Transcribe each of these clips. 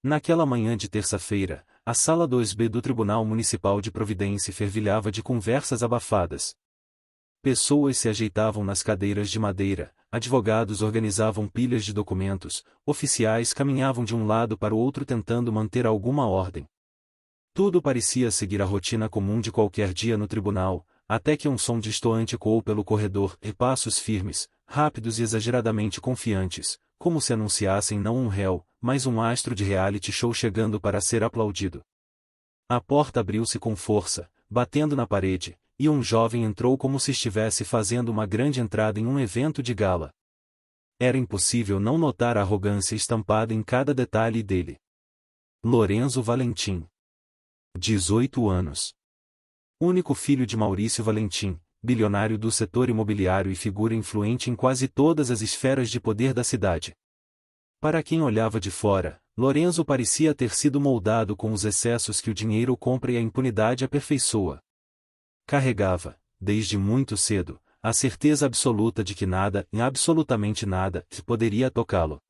Naquela manhã de terça-feira, a sala 2B do Tribunal Municipal de Providência fervilhava de conversas abafadas. Pessoas se ajeitavam nas cadeiras de madeira, advogados organizavam pilhas de documentos, oficiais caminhavam de um lado para o outro tentando manter alguma ordem. Tudo parecia seguir a rotina comum de qualquer dia no tribunal, até que um som distoante ecoou pelo corredor, e passos firmes, rápidos e exageradamente confiantes, como se anunciassem não um réu, mas um astro de reality show chegando para ser aplaudido. A porta abriu-se com força, batendo na parede, e um jovem entrou como se estivesse fazendo uma grande entrada em um evento de gala. Era impossível não notar a arrogância estampada em cada detalhe dele. Lorenzo Valentim. 18 anos. Único filho de Maurício Valentim, bilionário do setor imobiliário e figura influente em quase todas as esferas de poder da cidade. Para quem olhava de fora, Lorenzo parecia ter sido moldado com os excessos que o dinheiro compra e a impunidade aperfeiçoa. Carregava, desde muito cedo, a certeza absoluta de que nada, absolutamente nada, poderia tocá-lo.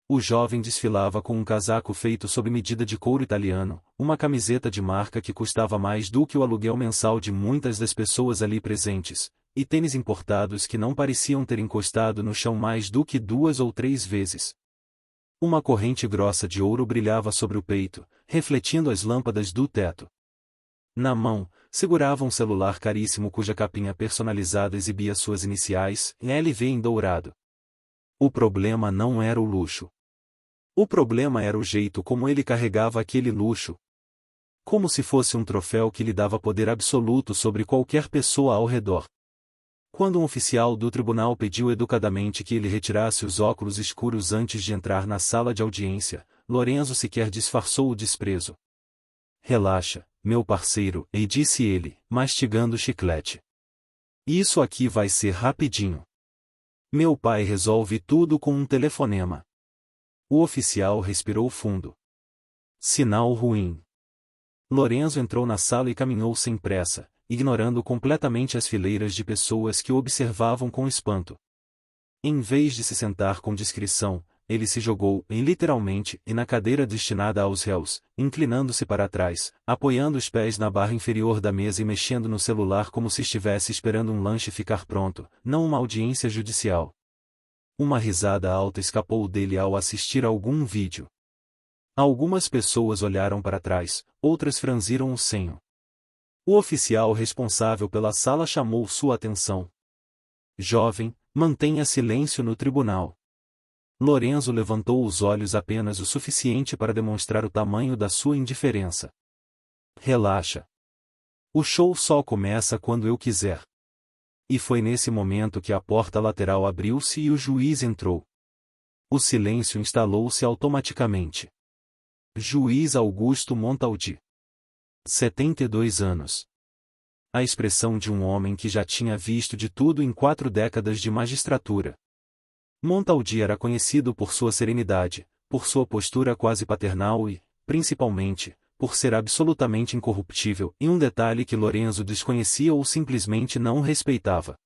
O jovem desfilava com um casaco feito sob medida de couro italiano, uma camiseta de marca que custava mais do que o aluguel mensal de muitas das pessoas ali presentes, e tênis importados que não pareciam ter encostado no chão mais do que 2 ou 3 vezes. Uma corrente grossa de ouro brilhava sobre o peito, refletindo as lâmpadas do teto. Na mão, segurava um celular caríssimo cuja capinha personalizada exibia suas iniciais, LV em dourado. O problema não era o luxo. O problema era o jeito como ele carregava aquele luxo. Como se fosse um troféu que lhe dava poder absoluto sobre qualquer pessoa ao redor. Quando um oficial do tribunal pediu educadamente que ele retirasse os óculos escuros antes de entrar na sala de audiência, Lorenzo sequer disfarçou o desprezo. Relaxa, meu parceiro, e disse ele, mastigando o chiclete. Isso aqui vai ser rapidinho. Meu pai resolve tudo com um telefonema. O oficial respirou fundo. Sinal ruim. Lorenzo entrou na sala e caminhou sem pressa, ignorando completamente as fileiras de pessoas que o observavam com espanto. Em vez de se sentar com discrição, ele se jogou, literalmente, na cadeira destinada aos réus, inclinando-se para trás, apoiando os pés na barra inferior da mesa e mexendo no celular como se estivesse esperando um lanche ficar pronto, não uma audiência judicial. Uma risada alta escapou dele ao assistir a algum vídeo. Algumas pessoas olharam para trás, outras franziram o senho. O oficial responsável pela sala chamou sua atenção. Jovem, mantenha silêncio no tribunal. Lorenzo levantou os olhos apenas o suficiente para demonstrar o tamanho da sua indiferença. Relaxa. O show só começa quando eu quiser. E foi nesse momento que a porta lateral abriu-se e o juiz entrou. O silêncio instalou-se automaticamente. Juiz Augusto Montaldi. 72 anos. A expressão de um homem que já tinha visto de tudo em 4 décadas de magistratura. Montaldi era conhecido por sua serenidade, por sua postura quase paternal e, principalmente, por ser absolutamente incorruptível, em um detalhe que Lorenzo desconhecia ou simplesmente não respeitava.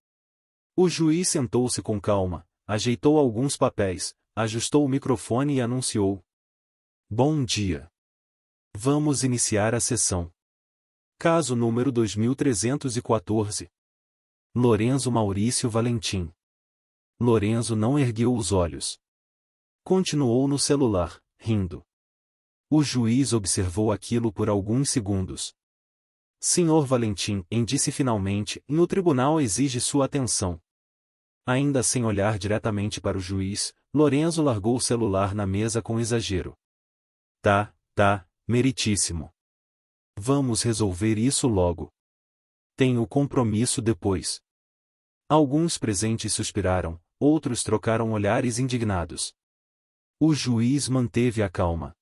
O juiz sentou-se com calma, ajeitou alguns papéis, ajustou o microfone e anunciou. Bom dia. Vamos iniciar a sessão. Caso número 2314. Lorenzo Maurício Valentim. Lorenzo não ergueu os olhos. Continuou no celular, rindo. O juiz observou aquilo por alguns segundos. Senhor Valentim, disse finalmente, no tribunal exige sua atenção. Ainda sem olhar diretamente para o juiz, Lorenzo largou o celular na mesa com exagero. Tá, meritíssimo. Vamos resolver isso logo. Tenho compromisso depois. Alguns presentes suspiraram, outros trocaram olhares indignados. O juiz manteve a calma.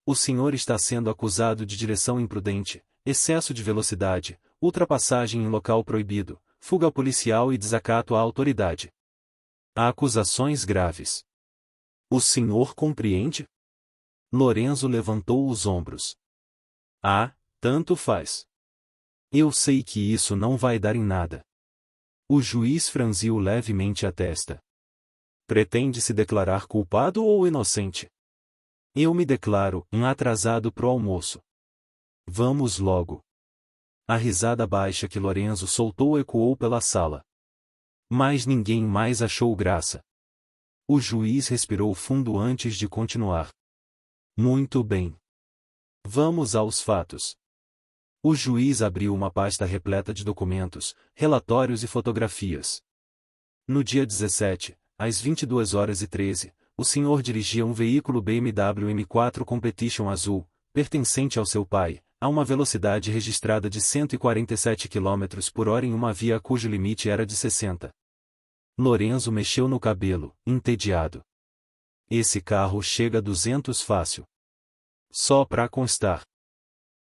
O senhor está sendo acusado de direção imprudente, excesso de velocidade, ultrapassagem em local proibido, fuga policial e desacato à autoridade. Há acusações graves. O senhor compreende? Lorenzo levantou os ombros. Ah, tanto faz. Eu sei que isso não vai dar em nada. O juiz franziu levemente a testa. Pretende se declarar culpado ou inocente? Eu me declaro um atrasado pro almoço. Vamos logo. A risada baixa que Lorenzo soltou ecoou pela sala. Mas ninguém mais achou graça. O juiz respirou fundo antes de continuar. Muito bem. Vamos aos fatos. O juiz abriu uma pasta repleta de documentos, relatórios e fotografias. No dia 17, às 22h13, o senhor dirigia um veículo BMW M4 Competition azul, pertencente ao seu pai, a uma velocidade registrada de 147 km por hora em uma via cujo limite era de 60. Lorenzo mexeu no cabelo, entediado. Esse carro chega a 200 fácil. Só pra constar.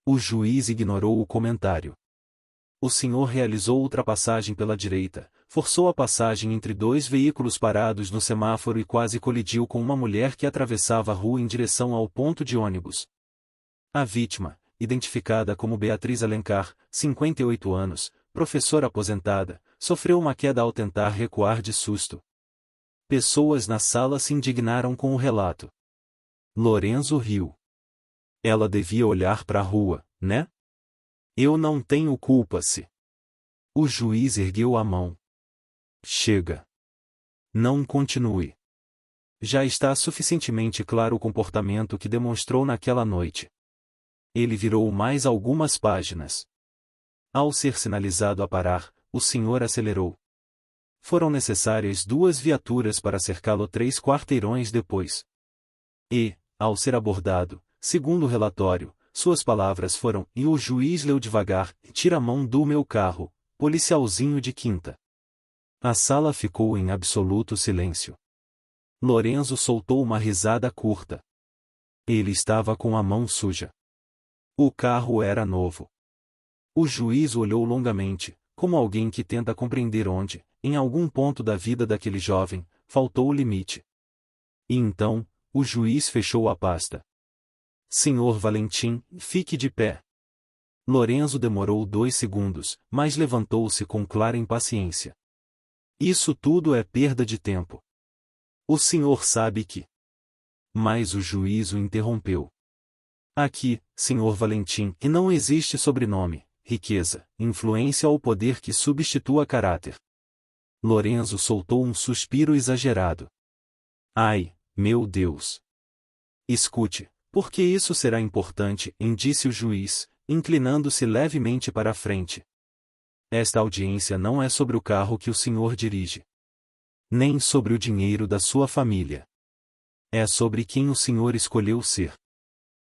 O juiz ignorou o comentário. O senhor realizou ultrapassagem pela direita, forçou a passagem entre dois veículos parados no semáforo e quase colidiu com uma mulher que atravessava a rua em direção ao ponto de ônibus. A vítima, identificada como Beatriz Alencar, 58 anos, professora aposentada, sofreu uma queda ao tentar recuar de susto. Pessoas na sala se indignaram com o relato. Lorenzo riu. Ela devia olhar para a rua, né? Eu não tenho culpa-se. O juiz ergueu a mão. Chega. Não continue. Já está suficientemente claro o comportamento que demonstrou naquela noite. Ele virou mais algumas páginas. Ao ser sinalizado a parar, o senhor acelerou. Foram necessárias 2 viaturas para cercá-lo 3 quarteirões depois. E, ao ser abordado, segundo o relatório, suas palavras foram: "E o juiz leu devagar, tira a mão do meu carro, policialzinho de quinta." A sala ficou em absoluto silêncio. Lorenzo soltou uma risada curta. Ele estava com a mão suja. O carro era novo. O juiz olhou longamente, como alguém que tenta compreender onde, em algum ponto da vida daquele jovem, faltou o limite. E então, o juiz fechou a pasta. Senhor Valentim, fique de pé. Lorenzo demorou 2 segundos, mas levantou-se com clara impaciência. Isso tudo é perda de tempo. O senhor sabe que... Mas o juiz o interrompeu. Aqui, senhor Valentim, não existe sobrenome, riqueza, influência ou poder que substitua caráter. Lorenzo soltou um suspiro exagerado. Ai, meu Deus! Escute, por que isso será importante? Disse o juiz, inclinando-se levemente para a frente. Esta audiência não é sobre o carro que o senhor dirige. Nem sobre o dinheiro da sua família. É sobre quem o senhor escolheu ser.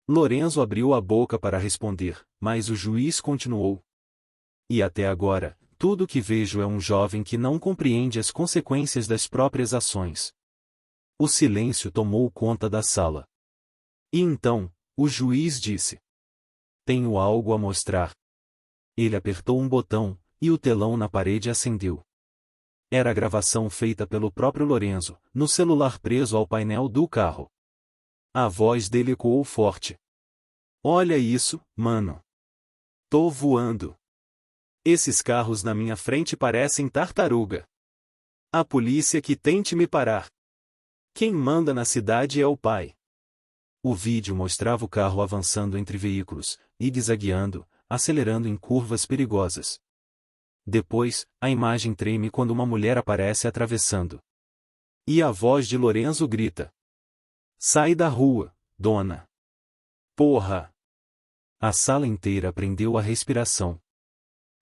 Lorenzo abriu a boca para responder, mas o juiz continuou. E até agora, tudo o que vejo é um jovem que não compreende as consequências das próprias ações. O silêncio tomou conta da sala. E então, o juiz disse: "Tenho algo a mostrar." Ele apertou um botão, e o telão na parede acendeu. Era a gravação feita pelo próprio Lorenzo, no celular preso ao painel do carro. A voz dele ecoou forte. "Olha isso, mano. Tô voando. Esses carros na minha frente parecem tartaruga. A polícia que tente me parar. Quem manda na cidade é o pai." O vídeo mostrava o carro avançando entre veículos, zigue-zagueando, acelerando em curvas perigosas. Depois, a imagem treme quando uma mulher aparece atravessando. E a voz de Lorenzo grita: "Sai da rua, dona. Porra!" A sala inteira prendeu a respiração.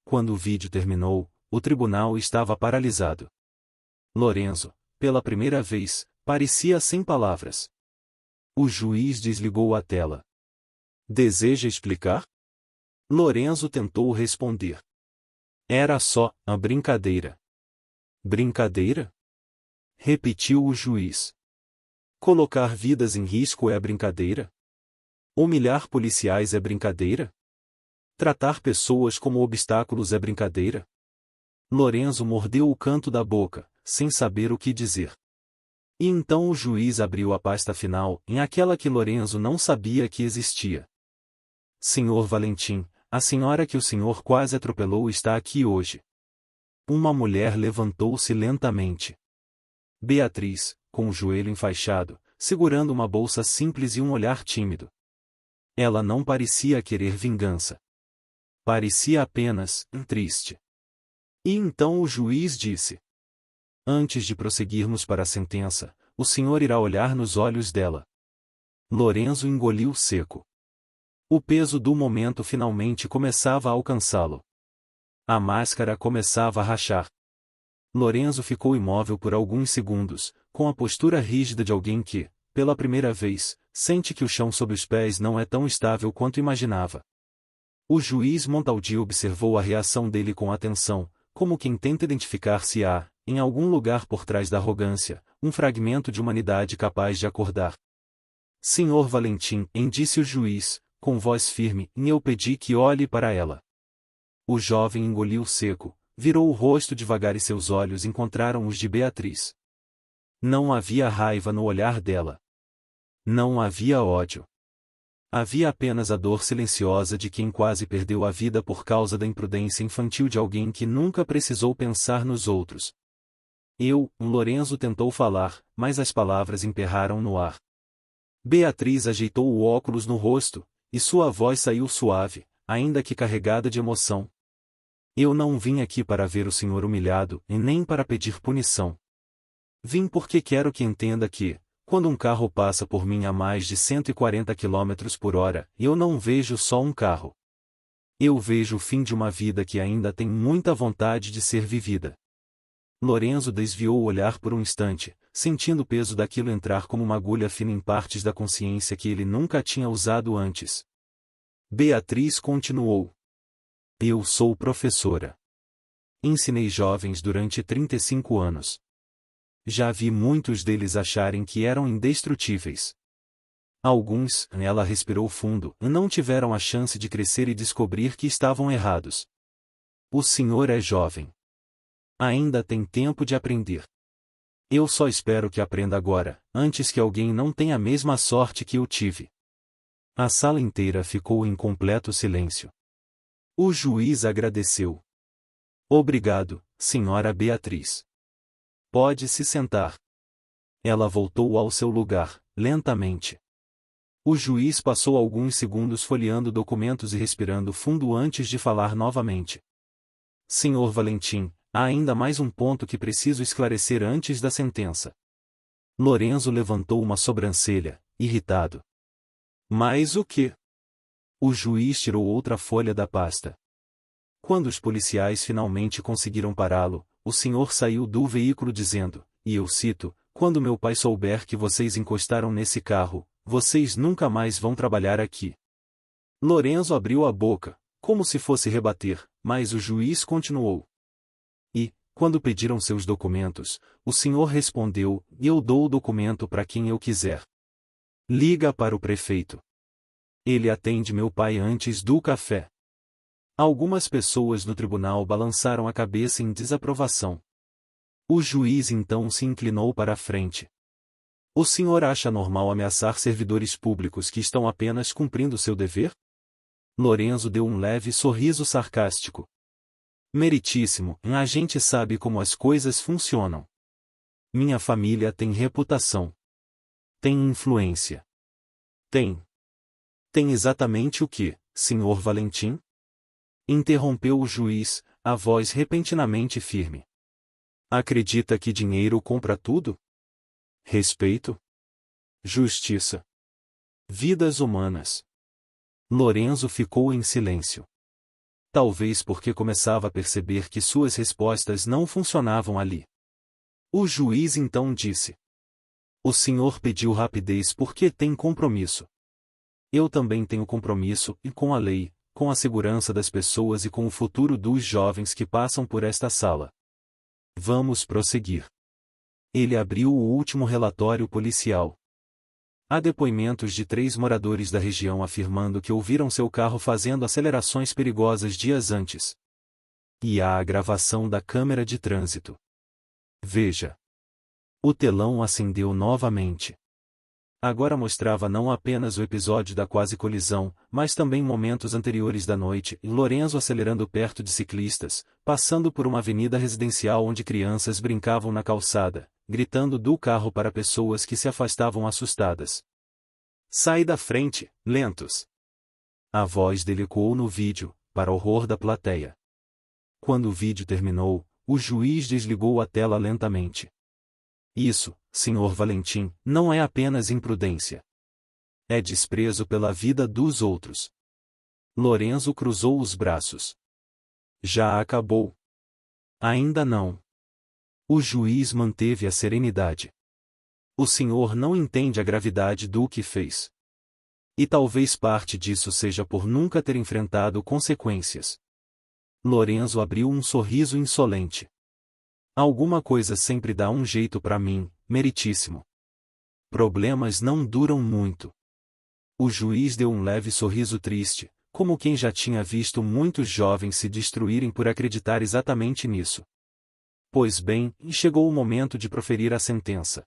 Quando o vídeo terminou, o tribunal estava paralisado. Lorenzo, pela primeira vez, parecia sem palavras. O juiz desligou a tela. "Deseja explicar?" Lorenzo tentou responder. "Era só a brincadeira." "Brincadeira?" repetiu o juiz. "Colocar vidas em risco é brincadeira? Humilhar policiais é brincadeira? Tratar pessoas como obstáculos é brincadeira?" Lorenzo mordeu o canto da boca, sem saber o que dizer. E então o juiz abriu a pasta final, em aquela que Lorenzo não sabia que existia. "Senhor Valentim, a senhora que o senhor quase atropelou está aqui hoje." Uma mulher levantou-se lentamente. Beatriz, com o joelho enfaixado, segurando uma bolsa simples e um olhar tímido. Ela não parecia querer vingança. Parecia apenas triste. E então o juiz disse: antes de prosseguirmos para a sentença, o senhor irá olhar nos olhos dela. Lorenzo engoliu seco. O peso do momento finalmente começava a alcançá-lo. A máscara começava a rachar. Lorenzo ficou imóvel por alguns segundos, com a postura rígida de alguém que, pela primeira vez, sente que o chão sob os pés não é tão estável quanto imaginava. O juiz Montaldi observou a reação dele com atenção, como quem tenta identificar se há, em algum lugar por trás da arrogância, um fragmento de humanidade capaz de acordar. Senhor Valentim, disse o juiz, com voz firme, e eu pedi que olhe para ela. O jovem engoliu seco, virou o rosto devagar e seus olhos encontraram os de Beatriz. Não havia raiva no olhar dela. Não havia ódio. Havia apenas a dor silenciosa de quem quase perdeu a vida por causa da imprudência infantil de alguém que nunca precisou pensar nos outros. Lorenzo tentou falar, mas as palavras emperraram no ar. Beatriz ajeitou o óculos no rosto, e sua voz saiu suave, ainda que carregada de emoção. Eu não vim aqui para ver o senhor humilhado, e nem para pedir punição. Vim porque quero que entenda que, quando um carro passa por mim a mais de 140 km por hora, eu não vejo só um carro. Eu vejo o fim de uma vida que ainda tem muita vontade de ser vivida. Lorenzo desviou o olhar por um instante, sentindo o peso daquilo entrar como uma agulha fina em partes da consciência que ele nunca tinha usado antes. Beatriz continuou. Eu sou professora. Ensinei jovens durante 35 anos. Já vi muitos deles acharem que eram indestrutíveis. Alguns, ela respirou fundo, não tiveram a chance de crescer e descobrir que estavam errados. O senhor é jovem. Ainda tem tempo de aprender. Eu só espero que aprenda agora, antes que alguém não tenha a mesma sorte que eu tive. A sala inteira ficou em completo silêncio. O juiz agradeceu. Obrigado, senhora Beatriz. Pode se sentar. Ela voltou ao seu lugar, lentamente. O juiz passou alguns segundos folheando documentos e respirando fundo antes de falar novamente. Senhor Valentim, há ainda mais um ponto que preciso esclarecer antes da sentença. Lorenzo levantou uma sobrancelha, irritado. Mas o quê? O juiz tirou outra folha da pasta. Quando os policiais finalmente conseguiram pará-lo, o senhor saiu do veículo dizendo, e eu cito, quando meu pai souber que vocês encostaram nesse carro, vocês nunca mais vão trabalhar aqui. Lorenzo abriu a boca, como se fosse rebater, mas o juiz continuou. E, quando pediram seus documentos, o senhor respondeu, eu dou o documento para quem eu quiser. Liga para o prefeito. Ele atende meu pai antes do café. Algumas pessoas no tribunal balançaram a cabeça em desaprovação. O juiz então se inclinou para a frente. O senhor acha normal ameaçar servidores públicos que estão apenas cumprindo seu dever? Lorenzo deu um leve sorriso sarcástico. Meritíssimo, a gente sabe como as coisas funcionam. Minha família tem reputação. Tem influência. Tem. Tem exatamente o que, senhor Valentim? Interrompeu o juiz, a voz repentinamente firme. Acredita que dinheiro compra tudo? Respeito? Justiça? Vidas humanas? Lorenzo ficou em silêncio. Talvez porque começava a perceber que suas respostas não funcionavam ali. O juiz então disse. O senhor pediu rapidez porque tem compromisso. Eu também tenho compromisso, e com a lei, com a segurança das pessoas e com o futuro dos jovens que passam por esta sala. Vamos prosseguir. Ele abriu o último relatório policial. Há depoimentos de 3 moradores da região afirmando que ouviram seu carro fazendo acelerações perigosas dias antes. E há a gravação da câmera de trânsito. Veja. O telão acendeu novamente. Agora mostrava não apenas o episódio da quase colisão, mas também momentos anteriores da noite, Lorenzo acelerando perto de ciclistas, passando por uma avenida residencial onde crianças brincavam na calçada, gritando do carro para pessoas que se afastavam assustadas. Sai da frente, lentos! A voz dele ecoou no vídeo, para horror da plateia. Quando o vídeo terminou, o juiz desligou a tela lentamente. Isso, Sr. Valentim, não é apenas imprudência. É desprezo pela vida dos outros. Lorenzo cruzou os braços. Já acabou. Ainda não. O juiz manteve a serenidade. O senhor não entende a gravidade do que fez. E talvez parte disso seja por nunca ter enfrentado consequências. Lorenzo abriu um sorriso insolente. Alguma coisa sempre dá um jeito para mim, meritíssimo. Problemas não duram muito. O juiz deu um leve sorriso triste, como quem já tinha visto muitos jovens se destruírem por acreditar exatamente nisso. Pois bem, chegou o momento de proferir a sentença.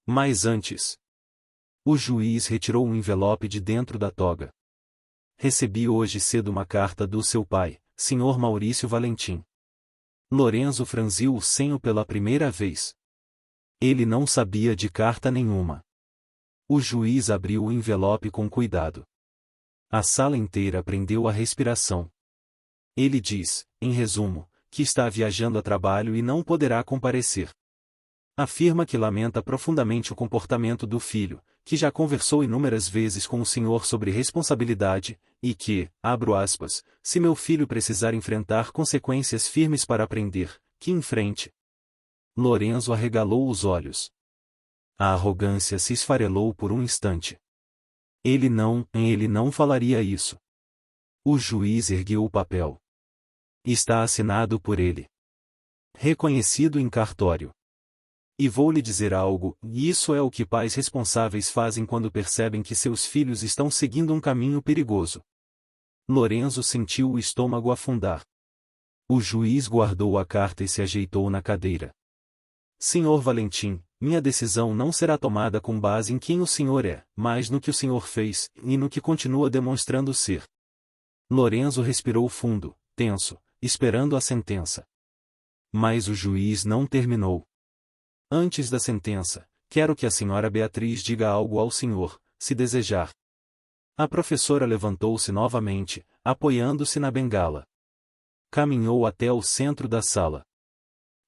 Mas antes, o juiz retirou um envelope de dentro da toga. Recebi hoje cedo uma carta do seu pai, Sr. Maurício Valentim. Lorenzo franziu o senho pela primeira vez. Ele não sabia de carta nenhuma. O juiz abriu o envelope com cuidado. A sala inteira prendeu a respiração. Ele diz, em resumo, que está viajando a trabalho e não poderá comparecer. Afirma que lamenta profundamente o comportamento do filho, que já conversou inúmeras vezes com o senhor sobre responsabilidade, e que, abro aspas, se meu filho precisar enfrentar consequências firmes para aprender, que enfrente. Lorenzo arregalou os olhos. A arrogância se esfarelou por um instante. Ele não falaria isso. O juiz ergueu o papel. Está assinado por ele. Reconhecido em cartório. E vou lhe dizer algo, e isso é o que pais responsáveis fazem quando percebem que seus filhos estão seguindo um caminho perigoso. Lorenzo sentiu o estômago afundar. O juiz guardou a carta e se ajeitou na cadeira. Senhor Valentim, minha decisão não será tomada com base em quem o senhor é, mas no que o senhor fez, e no que continua demonstrando ser. Lorenzo respirou fundo, tenso, esperando a sentença. Mas o juiz não terminou. Antes da sentença, quero que a senhora Beatriz diga algo ao senhor, se desejar. A professora levantou-se novamente, apoiando-se na bengala. Caminhou até o centro da sala.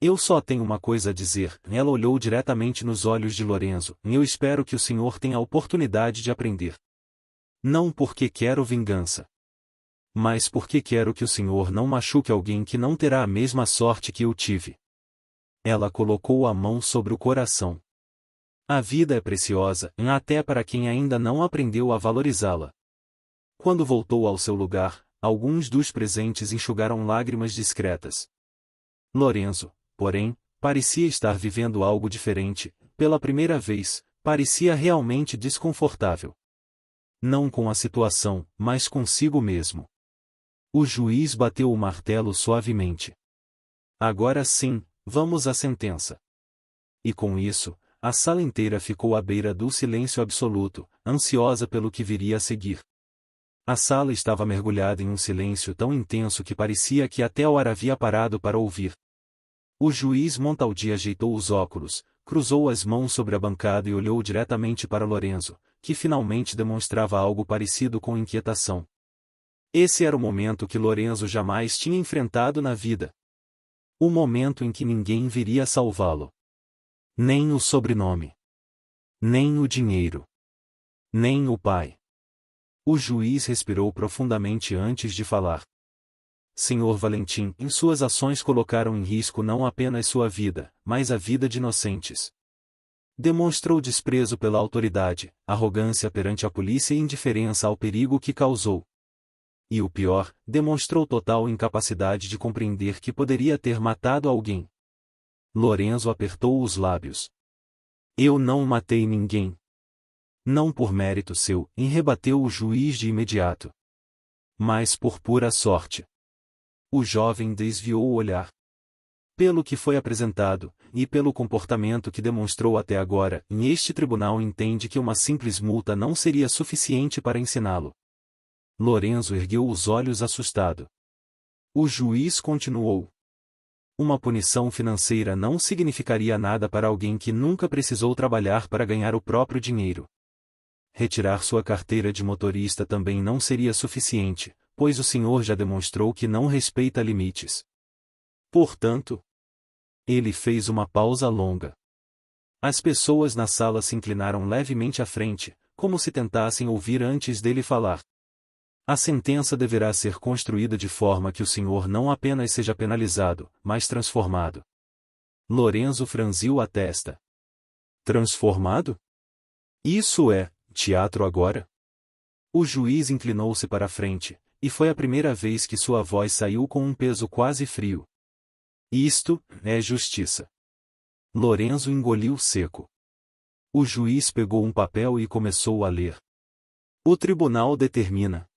Eu só tenho uma coisa a dizer. Ela olhou diretamente nos olhos de Lorenzo. Eu espero que o senhor tenha a oportunidade de aprender. Não porque quero vingança. Mas porque quero que o senhor não machuque alguém que não terá a mesma sorte que eu tive. Ela colocou a mão sobre o coração. A vida é preciosa, até para quem ainda não aprendeu a valorizá-la. Quando voltou ao seu lugar, alguns dos presentes enxugaram lágrimas discretas. Lorenzo, porém, parecia estar vivendo algo diferente. Pela primeira vez, parecia realmente desconfortável. Não com a situação, mas consigo mesmo. O juiz bateu o martelo suavemente. Agora sim, vamos à sentença. E com isso, a sala inteira ficou à beira do silêncio absoluto, ansiosa pelo que viria a seguir. A sala estava mergulhada em um silêncio tão intenso que parecia que até o ar havia parado para ouvir. O juiz Montaldi ajeitou os óculos, cruzou as mãos sobre a bancada e olhou diretamente para Lorenzo, que finalmente demonstrava algo parecido com inquietação. Esse era o momento que Lorenzo jamais tinha enfrentado na vida. O momento em que ninguém viria salvá-lo. Nem o sobrenome. Nem o dinheiro. Nem o pai. O juiz respirou profundamente antes de falar. Senhor Valentim, em suas ações colocaram em risco não apenas sua vida, mas a vida de inocentes. Demonstrou desprezo pela autoridade, arrogância perante a polícia e indiferença ao perigo que causou. E o pior, demonstrou total incapacidade de compreender que poderia ter matado alguém. Lorenzo apertou os lábios. Eu não matei ninguém. Não por mérito seu, rebateu o juiz de imediato. Mas por pura sorte. O jovem desviou o olhar. Pelo que foi apresentado, e pelo comportamento que demonstrou até agora, este tribunal entende que uma simples multa não seria suficiente para ensiná-lo. Lorenzo ergueu os olhos assustado. O juiz continuou. Uma punição financeira não significaria nada para alguém que nunca precisou trabalhar para ganhar o próprio dinheiro. Retirar sua carteira de motorista também não seria suficiente, pois o senhor já demonstrou que não respeita limites. Portanto, ele fez uma pausa longa. As pessoas na sala se inclinaram levemente à frente, como se tentassem ouvir antes dele falar. A sentença deverá ser construída de forma que o senhor não apenas seja penalizado, mas transformado. Lorenzo franziu a testa. Transformado? Isso é teatro agora? O juiz inclinou-se para a frente, e foi a primeira vez que sua voz saiu com um peso quase frio. Isto é justiça. Lorenzo engoliu seco. O juiz pegou um papel e começou a ler. O tribunal determina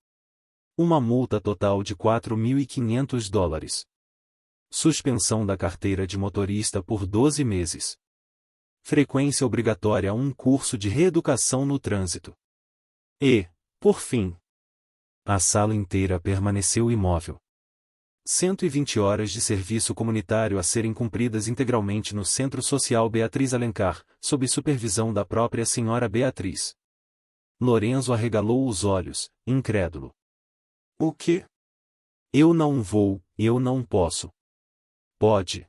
uma multa total de $4.500. Suspensão da carteira de motorista por 12 meses. Frequência obrigatória a um curso de reeducação no trânsito. E, por fim, a sala inteira permaneceu imóvel. 120 horas de serviço comunitário a serem cumpridas integralmente no Centro Social Beatriz Alencar, sob supervisão da própria senhora Beatriz. Lorenzo arregalou os olhos, incrédulo. O quê? Eu não vou, eu não posso. Pode.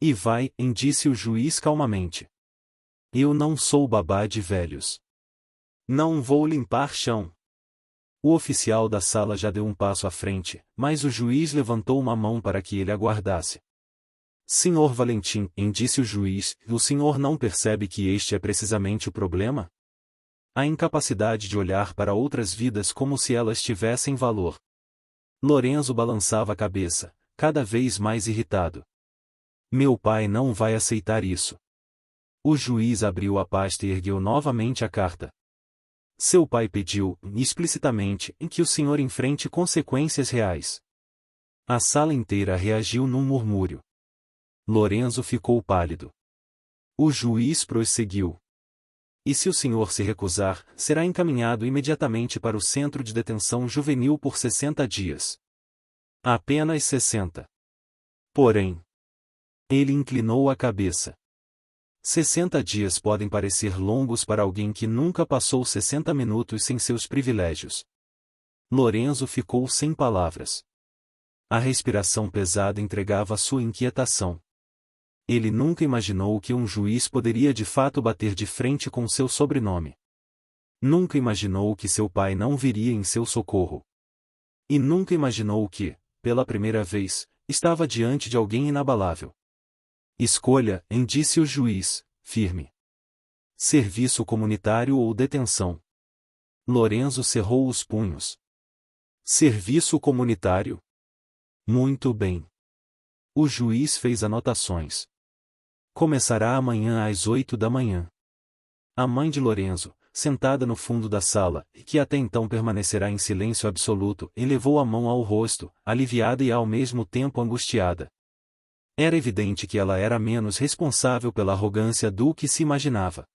E vai, disse o juiz calmamente. Eu não sou babá de velhos. Não vou limpar chão. O oficial da sala já deu um passo à frente, mas o juiz levantou uma mão para que ele aguardasse. Senhor Valentim, disse o juiz, o senhor não percebe que este é precisamente o problema? A incapacidade de olhar para outras vidas como se elas tivessem valor. Lorenzo balançava a cabeça, cada vez mais irritado. Meu pai não vai aceitar isso. O juiz abriu a pasta e ergueu novamente a carta. Seu pai pediu, explicitamente, que o senhor enfrente consequências reais. A sala inteira reagiu num murmúrio. Lorenzo ficou pálido. O juiz prosseguiu. E se o senhor se recusar, será encaminhado imediatamente para o centro de detenção juvenil por 60 dias. Apenas 60. Porém, ele inclinou a cabeça. 60 dias podem parecer longos para alguém que nunca passou 60 minutos sem seus privilégios. Lorenzo ficou sem palavras. A respiração pesada entregava sua inquietação. Ele nunca imaginou que um juiz poderia de fato bater de frente com seu sobrenome. Nunca imaginou que seu pai não viria em seu socorro. E nunca imaginou que, pela primeira vez, estava diante de alguém inabalável. Escolha, disse o juiz, firme. Serviço comunitário ou detenção. Lorenzo cerrou os punhos. Serviço comunitário? Muito bem. O juiz fez anotações. Começará amanhã às 8 da manhã. A mãe de Lorenzo, sentada no fundo da sala, e que até então permanecerá em silêncio absoluto, elevou a mão ao rosto, aliviada e ao mesmo tempo angustiada. Era evidente que ela era menos responsável pela arrogância do que se imaginava.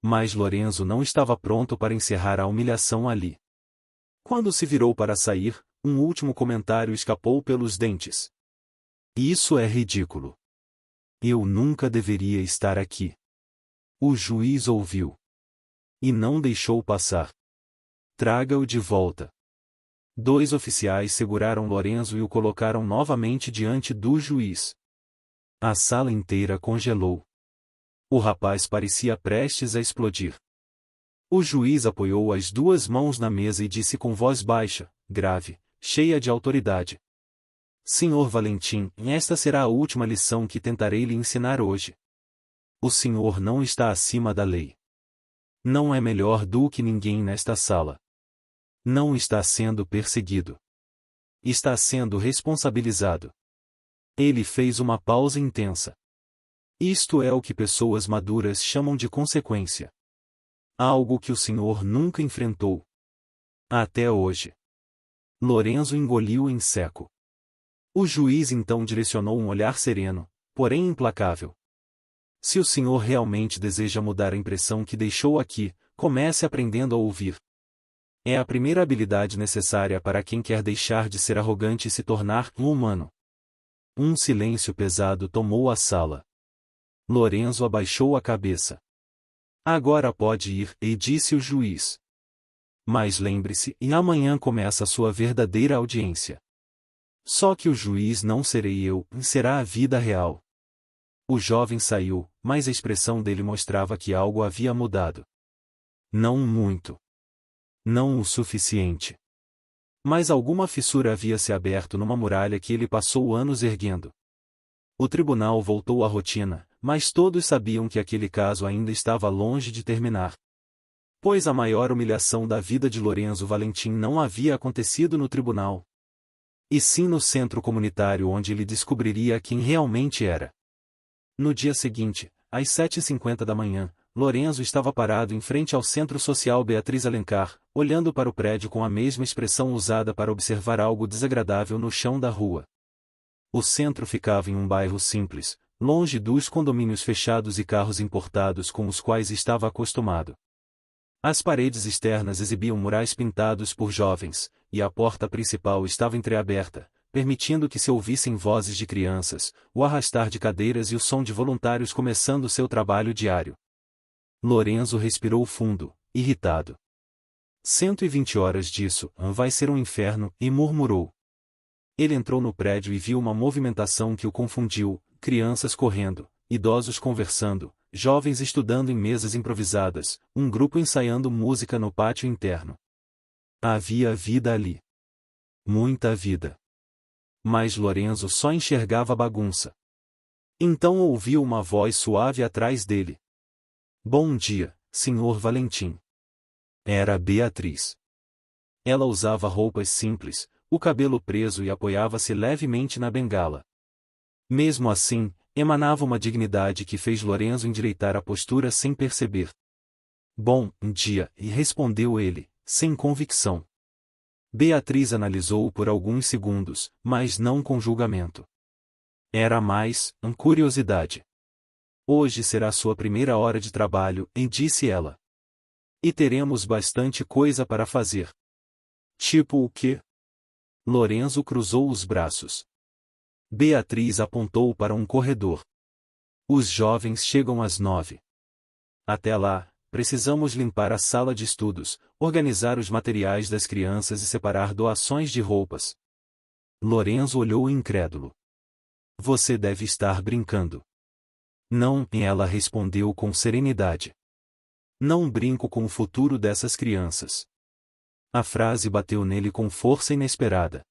Mas Lorenzo não estava pronto para encerrar a humilhação ali. Quando se virou para sair, um último comentário escapou pelos dentes. Isso é ridículo. Eu nunca deveria estar aqui. O juiz ouviu. E não deixou passar. Traga-o de volta. 2 oficiais seguraram Lorenzo e o colocaram novamente diante do juiz. A sala inteira congelou. O rapaz parecia prestes a explodir. O juiz apoiou as 2 mãos na mesa e disse com voz baixa, grave, cheia de autoridade. Senhor Valentim, esta será a última lição que tentarei lhe ensinar hoje. O senhor não está acima da lei. Não é melhor do que ninguém nesta sala. Não está sendo perseguido. Está sendo responsabilizado. Ele fez uma pausa intensa. Isto é o que pessoas maduras chamam de consequência. Algo que o senhor nunca enfrentou. Até hoje. Lorenzo engoliu em seco. O juiz então direcionou um olhar sereno, porém implacável. Se o senhor realmente deseja mudar a impressão que deixou aqui, comece aprendendo a ouvir. É a primeira habilidade necessária para quem quer deixar de ser arrogante e se tornar um humano. um silêncio pesado tomou a sala. Lorenzo abaixou a cabeça. Agora pode ir, e disse o juiz. Mas lembre-se, e amanhã começa a sua verdadeira audiência. Só que o juiz não serei eu, será a vida real. O jovem saiu, mas a expressão dele mostrava que algo havia mudado. Não muito. Não o suficiente. Mas alguma fissura havia se aberto numa muralha que ele passou anos erguendo. O tribunal voltou à rotina, mas todos sabiam que aquele caso ainda estava longe de terminar. Pois a maior humilhação da vida de Lorenzo Valentim não havia acontecido no tribunal, e sim no centro comunitário onde ele descobriria quem realmente era. No dia seguinte, às 7h50 da manhã, Lorenzo estava parado em frente ao Centro Social Beatriz Alencar, olhando para o prédio com a mesma expressão usada para observar algo desagradável no chão da rua. O centro ficava em um bairro simples, longe dos condomínios fechados e carros importados com os quais estava acostumado. As paredes externas exibiam murais pintados por jovens, e a porta principal estava entreaberta, permitindo que se ouvissem vozes de crianças, o arrastar de cadeiras e o som de voluntários começando seu trabalho diário. Lorenzo respirou fundo, irritado. 120 horas disso, vai ser um inferno, e murmurou. Ele entrou no prédio e viu uma movimentação que o confundiu, crianças correndo, idosos conversando, jovens estudando em mesas improvisadas, um grupo ensaiando música no pátio interno. Havia vida ali. Muita vida. Mas Lorenzo só enxergava bagunça. Então ouviu uma voz suave atrás dele. Bom dia, Sr. Valentim. Era Beatriz. Ela usava roupas simples, o cabelo preso e apoiava-se levemente na bengala. Mesmo assim, emanava uma dignidade que fez Lorenzo endireitar a postura sem perceber. Bom dia, e respondeu ele, sem convicção. Beatriz analisou-o por alguns segundos, mas não com julgamento. Era mais, curiosidade. Hoje será sua primeira hora de trabalho, disse ela. E teremos bastante coisa para fazer. Tipo o quê? Lorenzo cruzou os braços. Beatriz apontou para um corredor. Os jovens chegam às 9. Até lá, precisamos limpar a sala de estudos, organizar os materiais das crianças e separar doações de roupas. Lorenzo olhou incrédulo. Você deve estar brincando. Não, ela respondeu com serenidade. Não brinco com o futuro dessas crianças. A frase bateu nele com força inesperada.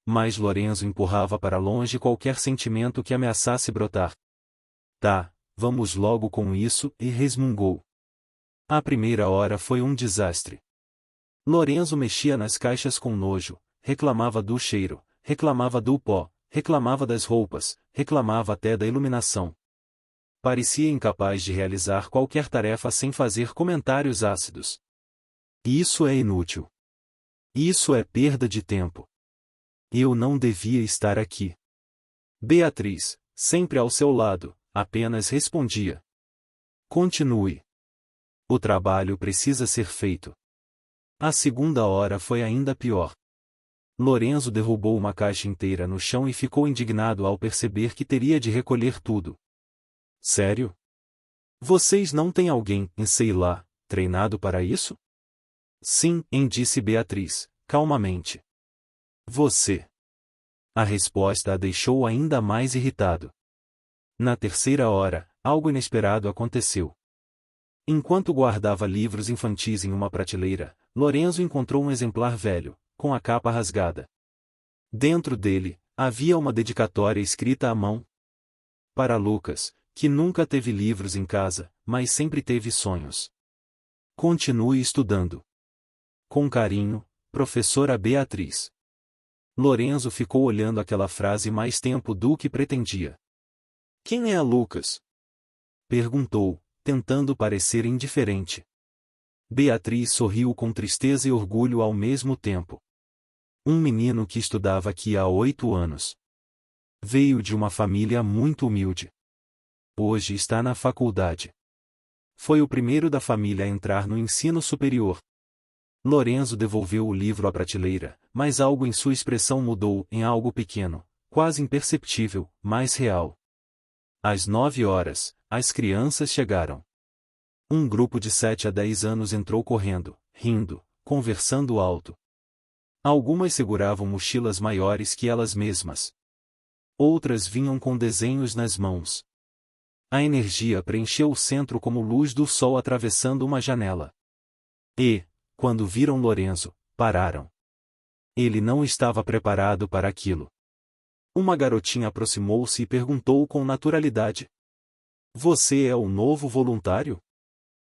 Mas Lorenzo empurrava para longe qualquer sentimento que ameaçasse brotar. Tá, vamos logo com isso, e resmungou. A primeira hora foi um desastre. Lorenzo mexia nas caixas com nojo, reclamava do cheiro, reclamava do pó, reclamava das roupas, reclamava até da iluminação. Parecia incapaz de realizar qualquer tarefa sem fazer comentários ácidos. Isso é inútil. Isso é perda de tempo. Eu não devia estar aqui. Beatriz, sempre ao seu lado, apenas respondia. Continue. O trabalho precisa ser feito. A segunda hora foi ainda pior. Lorenzo derrubou uma caixa inteira no chão e ficou indignado ao perceber que teria de recolher tudo. Sério? Vocês não têm alguém, sei lá, treinado para isso? Sim, disse Beatriz, calmamente. Você. A resposta a deixou ainda mais irritado. Na terceira hora, algo inesperado aconteceu. Enquanto guardava livros infantis em uma prateleira, Lorenzo encontrou um exemplar velho, com a capa rasgada. Dentro dele, havia uma dedicatória escrita à mão. Para Lucas, que nunca teve livros em casa, mas sempre teve sonhos. Continue estudando. Com carinho, professora Beatriz. Lorenzo ficou olhando aquela frase mais tempo do que pretendia. Quem é a Lucas? Perguntou, tentando parecer indiferente. Beatriz sorriu com tristeza e orgulho ao mesmo tempo. Um menino que estudava aqui há 8 anos. Veio de uma família muito humilde. Hoje está na faculdade. Foi o primeiro da família a entrar no ensino superior. Lorenzo devolveu o livro à prateleira, mas algo em sua expressão mudou em algo pequeno, quase imperceptível, mas real. Às 9 horas, as crianças chegaram. Um grupo de 7 a 10 anos entrou correndo, rindo, conversando alto. Algumas seguravam mochilas maiores que elas mesmas. Outras vinham com desenhos nas mãos. A energia preencheu o centro como luz do sol atravessando uma janela. E, quando viram Lorenzo, pararam. Ele não estava preparado para aquilo. Uma garotinha aproximou-se e perguntou com naturalidade: "Você é o novo voluntário?"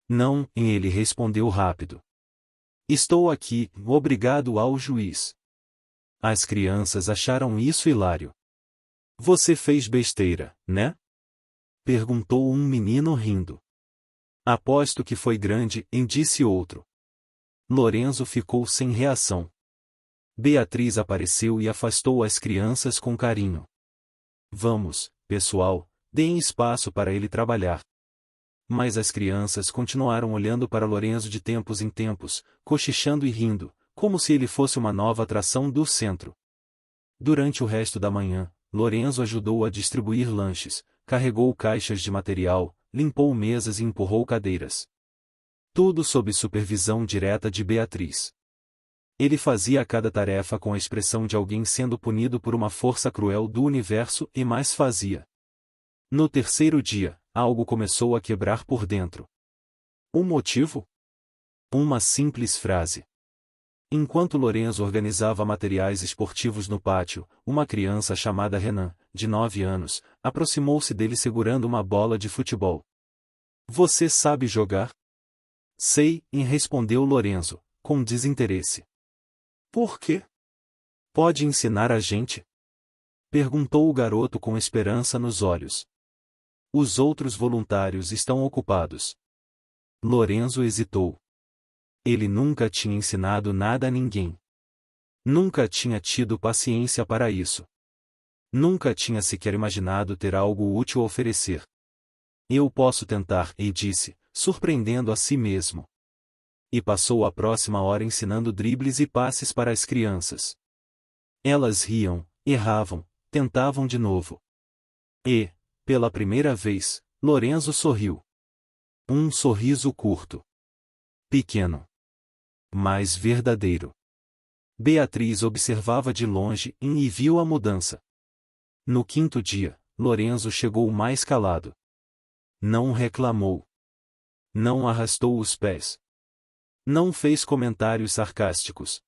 "Não", ele respondeu rápido. "Estou aqui, obrigado ao juiz." As crianças acharam isso hilário. "Você fez besteira, né?" perguntou um menino rindo. "Aposto que foi grande", disse outro. Lorenzo ficou sem reação. Beatriz apareceu e afastou as crianças com carinho. "Vamos, pessoal, deem espaço para ele trabalhar." Mas as crianças continuaram olhando para Lorenzo de tempos em tempos, cochichando e rindo, como se ele fosse uma nova atração do centro. Durante o resto da manhã, Lorenzo ajudou a distribuir lanches, carregou caixas de material, limpou mesas e empurrou cadeiras. Tudo sob supervisão direta de Beatriz. Ele fazia cada tarefa com a expressão de alguém sendo punido por uma força cruel do universo e mais fazia. No terceiro dia, algo começou a quebrar por dentro. O motivo? Uma simples frase. Enquanto Lorenzo organizava materiais esportivos no pátio, uma criança chamada Renan, de 9 anos, aproximou-se dele segurando uma bola de futebol. "Você sabe jogar?" "Sei", respondeu Lorenzo, com desinteresse. "Por quê? Pode ensinar a gente?" perguntou o garoto com esperança nos olhos. "Os outros voluntários estão ocupados." Lorenzo hesitou. Ele nunca tinha ensinado nada a ninguém. Nunca tinha tido paciência para isso. Nunca tinha sequer imaginado ter algo útil a oferecer. "Eu posso tentar", disse, surpreendendo a si mesmo. E passou a próxima hora ensinando dribles e passes para as crianças. Elas riam, erravam, tentavam de novo. E, pela primeira vez, Lorenzo sorriu. Um sorriso curto. Pequeno. Mas verdadeiro. Beatriz observava de longe e viu a mudança. No quinto dia, Lorenzo chegou mais calado. Não reclamou. Não arrastou os pés. Não fez comentários sarcásticos.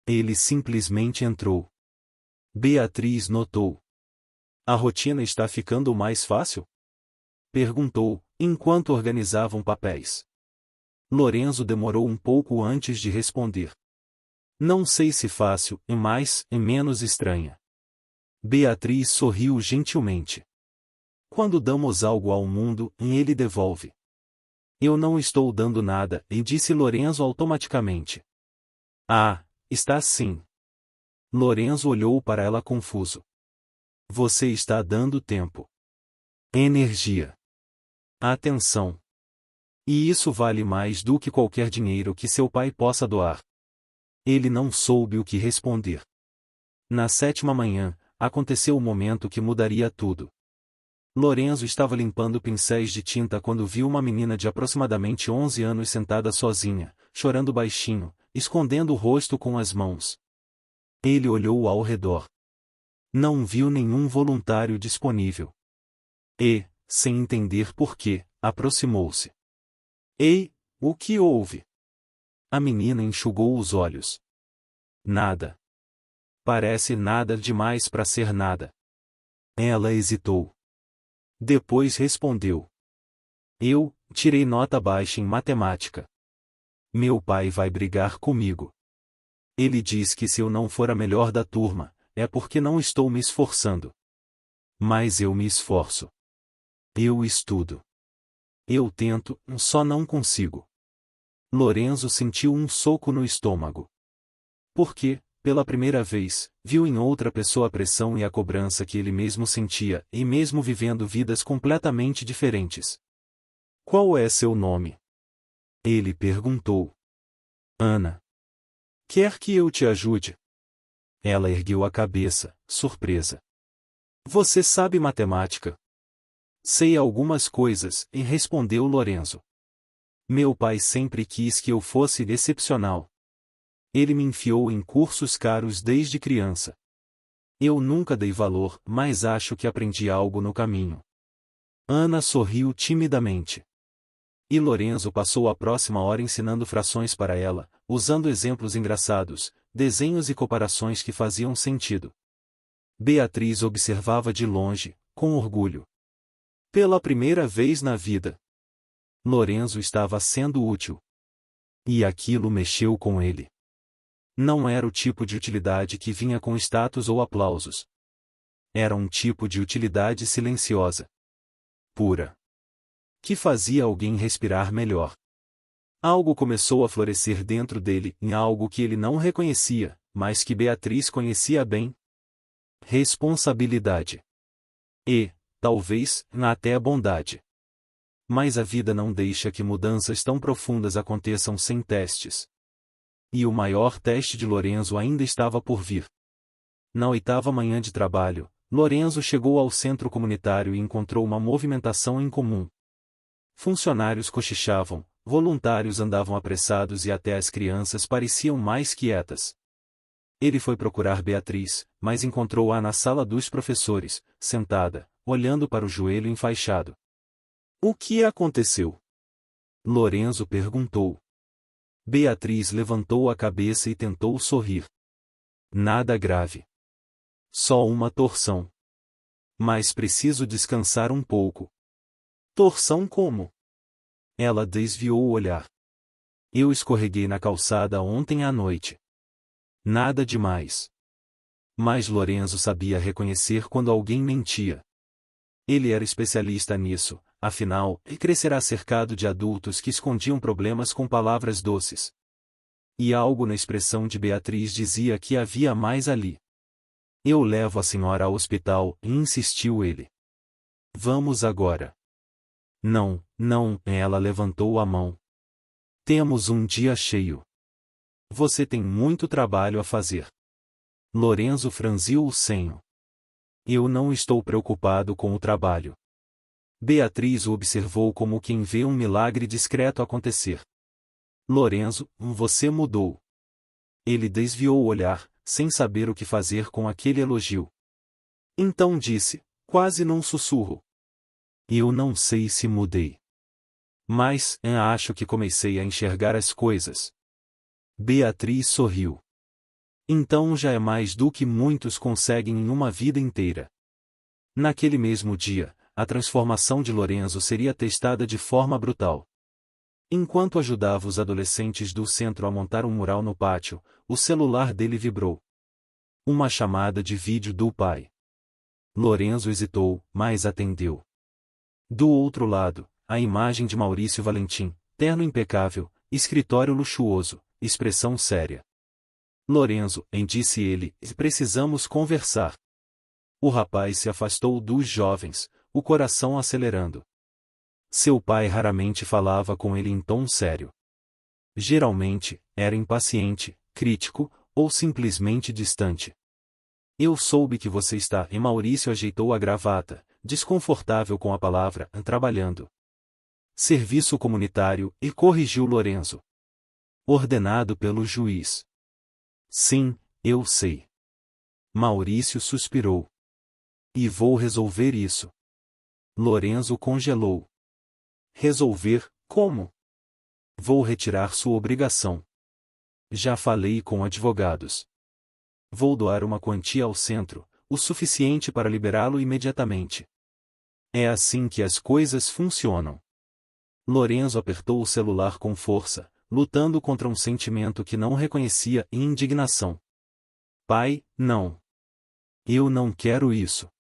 Ele simplesmente entrou. Beatriz notou. "A rotina está ficando mais fácil?" perguntou, enquanto organizavam papéis. Lorenzo demorou um pouco antes de responder. "Não sei se fácil, mais, menos estranha." Beatriz sorriu gentilmente. "Quando damos algo ao mundo, ele devolve." "Eu não estou dando nada", disse Lorenzo automaticamente. "Ah, está sim." Lorenzo olhou para ela confuso. "Você está dando tempo. Energia. Atenção. E isso vale mais do que qualquer dinheiro que seu pai possa doar." Ele não soube o que responder. Na sétima manhã, aconteceu o momento que mudaria tudo. Lorenzo estava limpando pincéis de tinta quando viu uma menina de aproximadamente 11 anos sentada sozinha, chorando baixinho, escondendo o rosto com as mãos. Ele olhou ao redor. Não viu nenhum voluntário disponível. E, sem entender por quê, aproximou-se. "Ei, o que houve?" A menina enxugou os olhos. "Nada. Parece nada demais para ser nada." Ela hesitou. Depois respondeu. "Eu tirei nota baixa em matemática. Meu pai vai brigar comigo. Ele diz que se eu não for a melhor da turma, é porque não estou me esforçando. Mas eu me esforço. Eu estudo. Eu tento, só não consigo." Lorenzo sentiu um soco no estômago. Porque, pela primeira vez, viu em outra pessoa a pressão e a cobrança que ele mesmo sentia, e mesmo vivendo vidas completamente diferentes. "Qual é seu nome?" ele perguntou. "Ana." "Quer que eu te ajude?" Ela ergueu a cabeça, surpresa. Você sabe matemática? Sei algumas coisas, e respondeu Lorenzo. Meu pai sempre quis que eu fosse excepcional. Ele me enfiou em cursos caros desde criança. Eu nunca dei valor, mas acho que aprendi algo no caminho. Ana sorriu timidamente. E Lorenzo passou a próxima hora ensinando frações para ela, usando exemplos engraçados, desenhos e comparações que faziam sentido. Beatriz observava de longe, com orgulho. Pela primeira vez na vida, Lorenzo estava sendo útil. E aquilo mexeu com ele. Não era o tipo de utilidade que vinha com status ou aplausos. Era um tipo de utilidade silenciosa. Pura. Que fazia alguém respirar melhor. Algo começou a florescer dentro dele, em algo que ele não reconhecia, mas que Beatriz conhecia bem. Responsabilidade. E, talvez, até a bondade. Mas a vida não deixa que mudanças tão profundas aconteçam sem testes. E o maior teste de Lorenzo ainda estava por vir. Na 8ª manhã de trabalho, Lorenzo chegou ao centro comunitário e encontrou uma movimentação incomum. Funcionários cochichavam, voluntários andavam apressados e até as crianças pareciam mais quietas. Ele foi procurar Beatriz, mas encontrou-a na sala dos professores, sentada, olhando para o joelho enfaixado. O que aconteceu? Lorenzo perguntou. Beatriz levantou a cabeça e tentou sorrir. Nada grave. Só uma torção. Mas preciso descansar um pouco. Torção como? Ela desviou o olhar. Eu escorreguei na calçada ontem à noite. Nada demais. Mas Lorenzo sabia reconhecer quando alguém mentia. Ele era especialista nisso, afinal, e crescerá cercado de adultos que escondiam problemas com palavras doces. E algo na expressão de Beatriz dizia que havia mais ali. Eu levo a senhora ao hospital, insistiu ele. Vamos agora. Não, não, ela levantou a mão. Temos um dia cheio. Você tem muito trabalho a fazer. Lorenzo franziu o senho. Eu não estou preocupado com o trabalho. Beatriz o observou como quem vê um milagre discreto acontecer. Lorenzo, você mudou. Ele desviou o olhar, sem saber o que fazer com aquele elogio. Então disse, quase num sussurro. Eu não sei se mudei. Mas, acho que comecei a enxergar as coisas. Beatriz sorriu. Então já é mais do que muitos conseguem em uma vida inteira. Naquele mesmo dia, a transformação de Lorenzo seria testada de forma brutal. Enquanto ajudava os adolescentes do centro a montar um mural no pátio, o celular dele vibrou. Uma chamada de vídeo do pai. Lorenzo hesitou, mas atendeu. Do outro lado, a imagem de Maurício Valentim, terno impecável, escritório luxuoso, expressão séria. Lorenzo, disse ele, precisamos conversar. O rapaz se afastou dos jovens, o coração acelerando. Seu pai raramente falava com ele em tom sério. Geralmente, era impaciente, crítico, ou simplesmente distante. Eu soube que você está, e Maurício ajeitou a gravata, desconfortável com a palavra, trabalhando. Serviço comunitário, e corrigiu Lorenzo. Ordenado pelo juiz. Sim, eu sei. Maurício suspirou. E vou resolver isso. Lorenzo congelou. Resolver, como? Vou retirar sua obrigação. Já falei com advogados. Vou doar uma quantia ao centro, o suficiente para liberá-lo imediatamente. É assim que as coisas funcionam. Lorenzo apertou o celular com força, lutando contra um sentimento que não reconhecia e indignação. Pai, não. Eu não quero isso.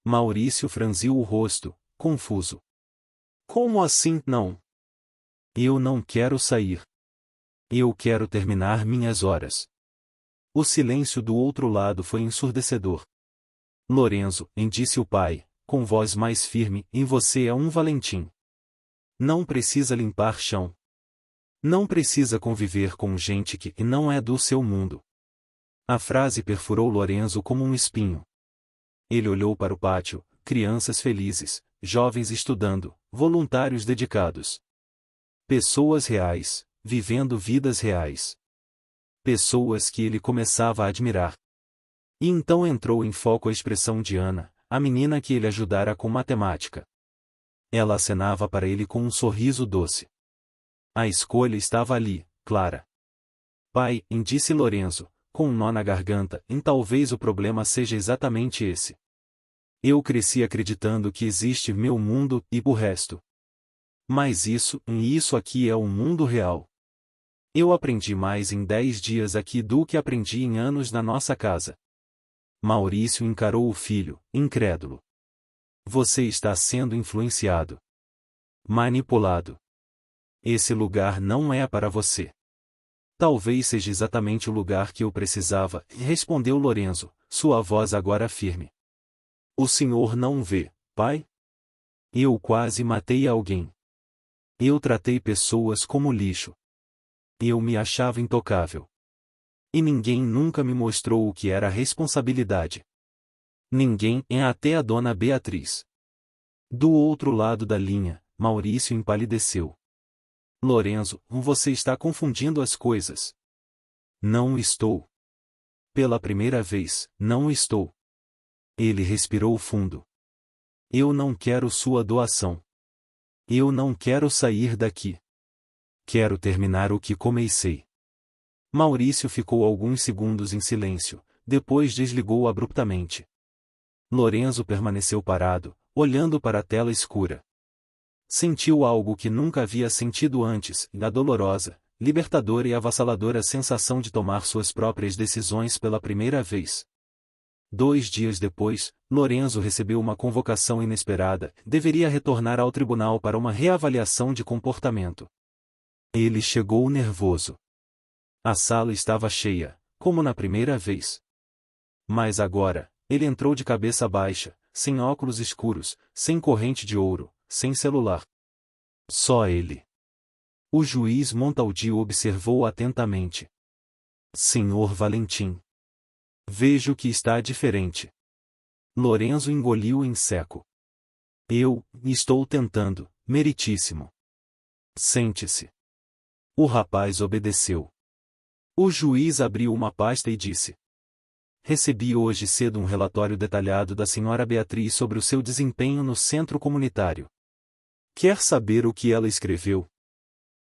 Maurício franziu o rosto, confuso. Como assim não? Eu não quero sair. Eu quero terminar minhas horas. O silêncio do outro lado foi ensurdecedor. Lorenzo, disse o pai, com voz mais firme, e você é um Valentim. Não precisa limpar chão. Não precisa conviver com gente que não é do seu mundo. A frase perfurou Lorenzo como um espinho. Ele olhou para o pátio, crianças felizes, jovens estudando, voluntários dedicados. Pessoas reais, vivendo vidas reais. Pessoas que ele começava a admirar. E então entrou em foco a expressão de Ana, a menina que ele ajudara com matemática. Ela acenava para ele com um sorriso doce. A escolha estava ali, clara. Pai, disse Lorenzo, com um nó na garganta, talvez o problema seja exatamente esse. Eu cresci acreditando que existe meu mundo e o resto. Mas isso aqui é o mundo real. Eu aprendi mais em 10 dias aqui do que aprendi em anos na nossa casa. Maurício encarou o filho, incrédulo. Você está sendo influenciado. Manipulado. Esse lugar não é para você. Talvez seja exatamente o lugar que eu precisava, respondeu Lorenzo, sua voz agora firme. O senhor não vê, pai? Eu quase matei alguém. Eu tratei pessoas como lixo. Eu me achava intocável. E ninguém nunca me mostrou o que era responsabilidade. Ninguém, até a dona Beatriz. Do outro lado da linha, Maurício empalideceu. Lorenzo, você está confundindo as coisas. Não estou. Pela primeira vez, não estou. Ele respirou fundo. Eu não quero sua doação. Eu não quero sair daqui. Quero terminar o que comecei. Maurício ficou alguns segundos em silêncio, depois desligou abruptamente. Lorenzo permaneceu parado, olhando para a tela escura. Sentiu algo que nunca havia sentido antes, a dolorosa, libertadora e avassaladora sensação de tomar suas próprias decisões pela primeira vez. 2 dias depois, Lorenzo recebeu uma convocação inesperada, deveria retornar ao tribunal para uma reavaliação de comportamento. Ele chegou nervoso. A sala estava cheia, como na primeira vez. Mas agora, ele entrou de cabeça baixa, sem óculos escuros, sem corrente de ouro, sem celular. Só ele. O juiz Montaldi o observou atentamente. Senhor Valentim. Vejo que está diferente. Lorenzo engoliu em seco. Eu estou tentando, meritíssimo. Sente-se. O rapaz obedeceu. O juiz abriu uma pasta e disse: Recebi hoje cedo um relatório detalhado da senhora Beatriz sobre o seu desempenho no centro comunitário. Quer saber o que ela escreveu?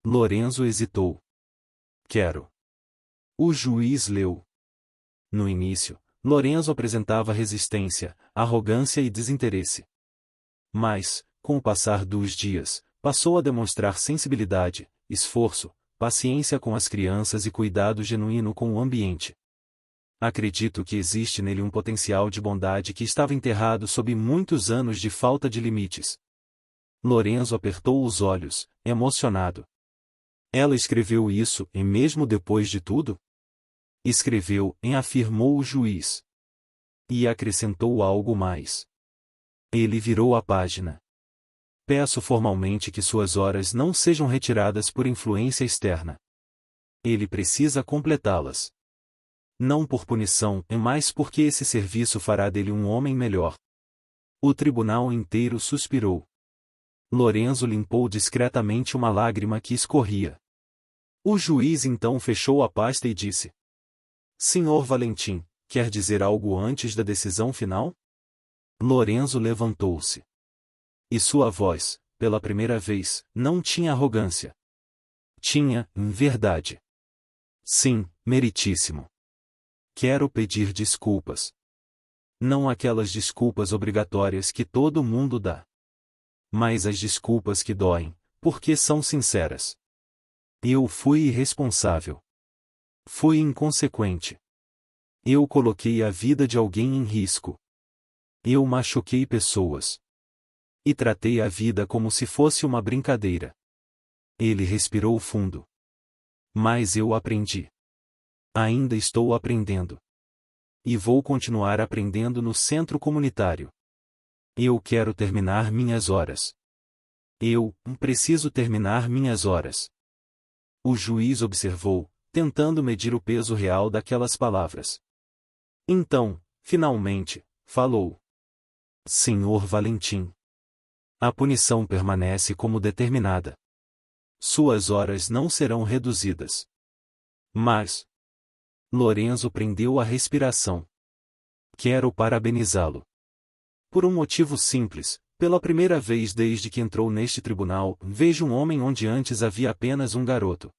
Lorenzo hesitou. Quero. O juiz leu. No início, Lorenzo apresentava resistência, arrogância e desinteresse. Mas, com o passar dos dias, passou a demonstrar sensibilidade, esforço, paciência com as crianças e cuidado genuíno com o ambiente. Acredito que existe nele um potencial de bondade que estava enterrado sob muitos anos de falta de limites. Lorenzo apertou os olhos, emocionado. Ela escreveu isso, e mesmo depois de tudo? Escreveu, afirmou o juiz. E acrescentou algo mais. Ele virou a página. Peço formalmente que suas horas não sejam retiradas por influência externa. Ele precisa completá-las. Não por punição, mas porque esse serviço fará dele um homem melhor. O tribunal inteiro suspirou. Lorenzo limpou discretamente uma lágrima que escorria. O juiz então fechou a pasta e disse: Senhor Valentim, quer dizer algo antes da decisão final? Lorenzo levantou-se. E sua voz, pela primeira vez, não tinha arrogância. Tinha, verdade. Sim, meritíssimo. Quero pedir desculpas. Não aquelas desculpas obrigatórias que todo mundo dá. Mas as desculpas que doem, porque são sinceras. Eu fui irresponsável. Fui inconsequente. Eu coloquei a vida de alguém em risco. Eu machuquei pessoas. E tratei a vida como se fosse uma brincadeira. Ele respirou fundo. Mas eu aprendi. Ainda estou aprendendo. E vou continuar aprendendo no centro comunitário. Eu quero terminar minhas horas. Eu preciso terminar minhas horas. O juiz observou, tentando medir o peso real daquelas palavras. Então, finalmente, falou. Senhor Valentim. A punição permanece como determinada. Suas horas não serão reduzidas. Mas Lorenzo prendeu a respiração. Quero parabenizá-lo. Por um motivo simples, pela primeira vez desde que entrou neste tribunal, vejo um homem onde antes havia apenas um garoto.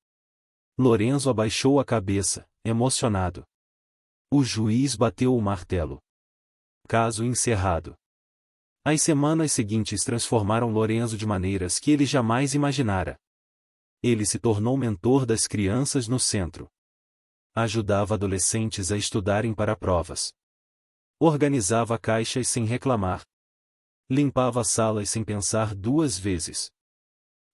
Lorenzo abaixou a cabeça, emocionado. O juiz bateu o martelo. Caso encerrado. As semanas seguintes transformaram Lorenzo de maneiras que ele jamais imaginara. Ele se tornou mentor das crianças no centro. Ajudava adolescentes a estudarem para provas. Organizava caixas sem reclamar. Limpava salas sem pensar duas vezes.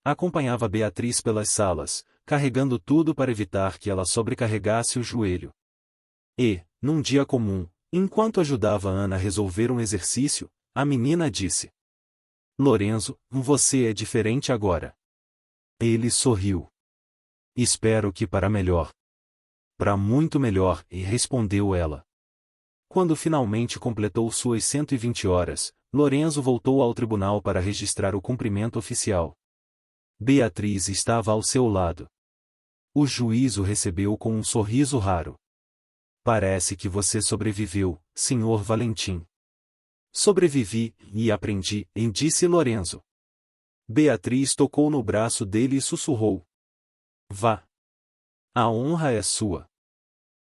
Acompanhava Beatriz pelas salas, carregando tudo para evitar que ela sobrecarregasse o joelho. E, num dia comum, enquanto ajudava Ana a resolver um exercício, a menina disse: Lorenzo, você é diferente agora. Ele sorriu. Espero que para melhor. Para muito melhor, e respondeu ela. Quando finalmente completou suas 120 horas, Lorenzo voltou ao tribunal para registrar o cumprimento oficial. Beatriz estava ao seu lado. O juiz o recebeu com um sorriso raro. Parece que você sobreviveu, Senhor Valentim. Sobrevivi, e aprendi, disse Lorenzo. Beatriz tocou no braço dele e sussurrou. Vá. A honra é sua.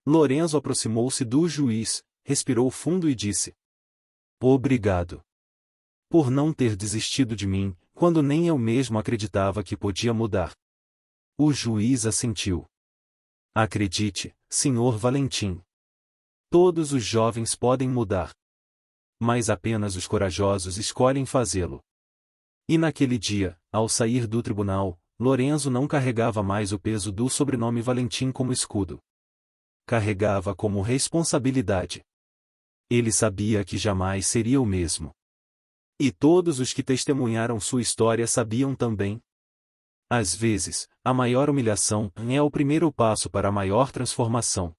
Lorenzo aproximou-se do juiz, respirou fundo e disse: Obrigado. Por não ter desistido de mim, quando nem eu mesmo acreditava que podia mudar. O juiz assentiu. Acredite, Senhor Valentim. Todos os jovens podem mudar. Mas apenas os corajosos escolhem fazê-lo. E naquele dia, ao sair do tribunal, Lorenzo não carregava mais o peso do sobrenome Valentim como escudo. Carregava como responsabilidade. Ele sabia que jamais seria o mesmo. E todos os que testemunharam sua história sabiam também. Às vezes, a maior humilhação é o primeiro passo para a maior transformação.